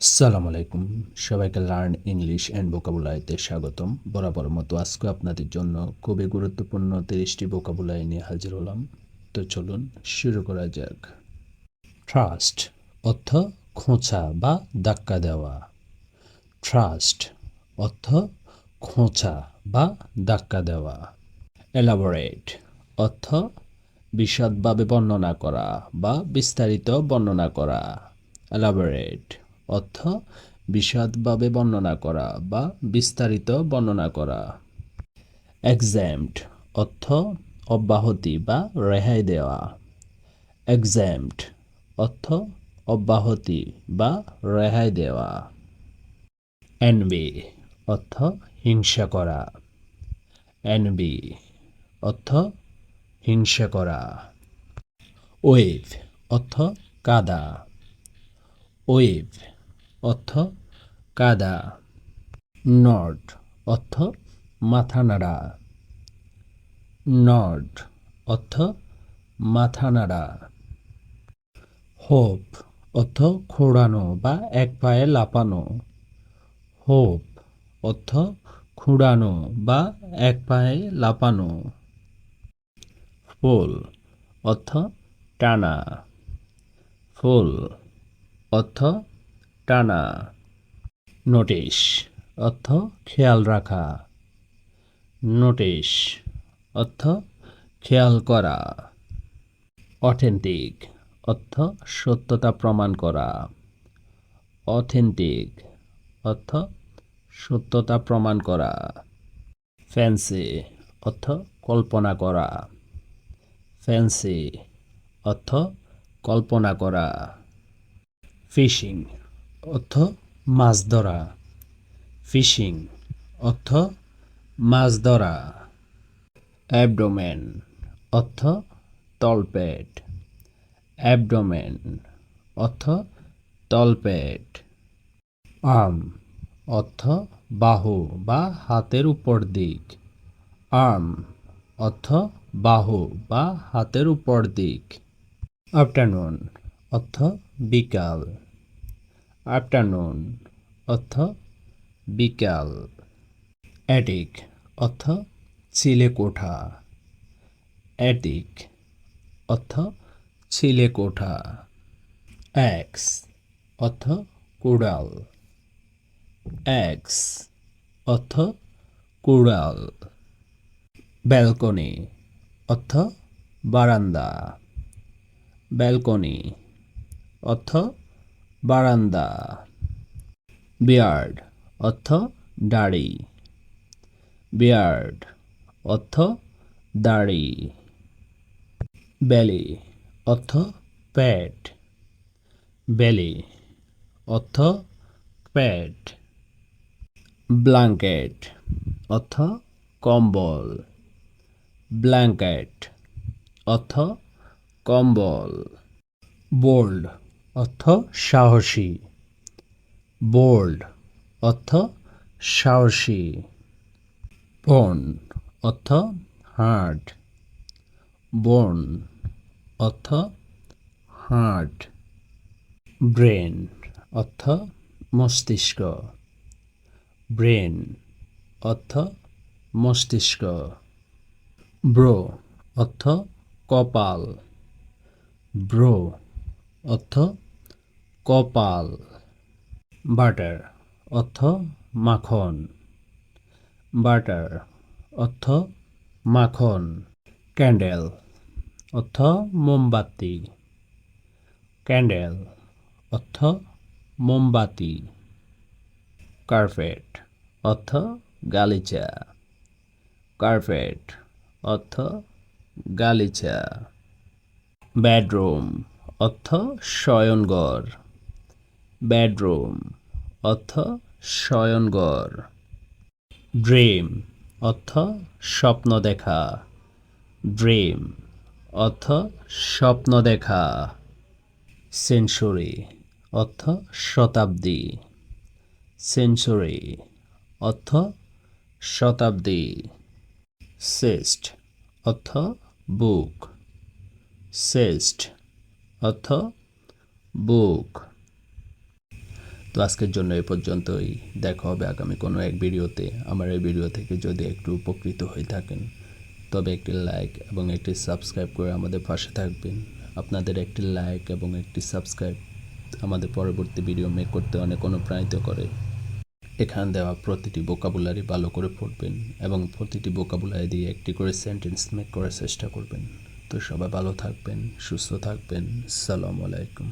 আসসালামু আলাইকুম, সবাইকে লার্ন ইংলিশ অ্যান্ড ভোকাবুলারিতে স্বাগতম। বরাবর মতো আজকে আপনাদের জন্য খুবই গুরুত্বপূর্ণ 30টি ভোকাবুলারি নিয়ে হাজির হলাম। তো চলুন শুরু করা যাক। ট্রাস্ট অর্থ খোঁচা বা ধাক্কা দেওয়া। ট্রাস্ট অর্থ খোঁচা বা ধাক্কা দেওয়া। এলাবোরেট অর্থ বিশদভাবে বর্ণনা করা বা বিস্তারিত বর্ণনা করা। এলাবোরেট অর্থ বিশদভাবে বর্ণনা করা বা বিস্তারিত বর্ণনা করা। এক্সাম্পট অর্থ অব্যাহতি বা রেহাই দেওয়া। এক্সাম্পট অর্থ অব্যাহতি বা রেহাই দেওয়া। এনভি অর্থ হিংসা করা। এনভি অর্থ হিংসা করা। ওয়েভ অর্থ কাদা। ওয়েভ অর্থ কাদা। নড অর্থ মাথা নাড়া। নড অর্থ মাথা নাড়া। হোপ অর্থ খোঁড়ানো বা এক পায়ে লাপানো। হোপ অর্থ খুঁড়ানো বা এক পায়ে লাপানো। ফুল অর্থ টানা। ফুল অর্থ টানা। নোটিশ অর্থ খেয়াল রাখা। নোটিশ অর্থ খেয়াল করা। অথেন্টিক অর্থ সত্যতা প্রমাণ করা। অথেন্টিক অর্থ সত্যতা প্রমাণ করা। ফ্যান্সি অর্থ কল্পনা করা। ফ্যান্সি অর্থ কল্পনা করা। ফিশিং অর্থ মাছ ধরা। ফিশিং অর্থ মাছ ধরা। অ্যাবডোমেন অর্থ তলপেট। অ্যাবডোমেন অর্থ তলপেট। আর্ম অর্থ বাহু বা হাতের উপর দিক। আর্ম অর্থ বাহু বা হাতের উপর দিক। আফটারনুন অর্থ বিকাল। আফটারনুন অর্থ বিকাল। অ্যাটিক অর্থ চিলে কোঠা। অ্যাটিক অর্থ চিলে কোঠা। এক্স অর্থ কুড়াল। এক্স অর্থ কুড়াল। ব্যালকনি অর্থ বারান্দা। ব্যালকনি অর্থ বারান্দা। বিয়ার্ড অর্থ দাড়ি। বিয়ার্ড অর্থ দাড়ি। বেলি অর্থ পেট। বেলি অর্থ পেট। ব্ল্যাঙ্কেট অর্থ কম্বল। ব্ল্যাঙ্কেট অর্থ কম্বল। বোল্ড অর্থ সাহসী। বোল্ড অর্থ সাহসী। বোন অর্থ হাড়। বোন অর্থ হাড়। ব্রেন অর্থ মস্তিষ্ক। ব্রেন অর্থ মস্তিষ্ক। ব্রো অর্থ কপাল। ব্রো অর্থ কপাল। বাটার অর্থ মাখন। বাটার অর্থ মাখন। ক্যান্ডেল অর্থ মোমবাতি। ক্যান্ডেল অর্থ মোমবাতি। কার্পেট অর্থ গালিচা। কার্পেট অর্থ গালিচা। বেডরুম অর্থ শয়নঘর। বেডরুম অর্থ শয়নঘর। ড্রিম অর্থ স্বপ্ন দেখা। ড্রিম অর্থ স্বপ্ন দেখা। সেঞ্চুরি অর্থ শতাব্দী। সেঞ্চুরি অর্থ শতাব্দী। সিস্ট অর্থ বুক। সিস্ট অর্থ বুক। তো আজকের জন্য এ পর্যন্তই। দেখা হবে আগামী কোনো এক ভিডিওতে। আমার এই ভিডিও থেকে যদি একটু উপকৃত হয়ে থাকেন তবে একটি লাইক এবং একটি সাবস্ক্রাইব করে আমাদের পাশে থাকবেন। আপনাদের একটি লাইক এবং একটি সাবস্ক্রাইব আমাদের পরবর্তী ভিডিও মেক করতে অনেক অনুপ্রাণিত করে। এখানে দেওয়া প্রতিটি ভোকাবুলারি ভালো করে পড়বেন এবং প্রতিটি ভোকাবুলারি দিয়ে একটি করে সেন্টেন্স মেক করার চেষ্টা করবেন। তো সবাই ভালো থাকবেন, সুস্থ থাকবেন। আসসালামু আলাইকুম।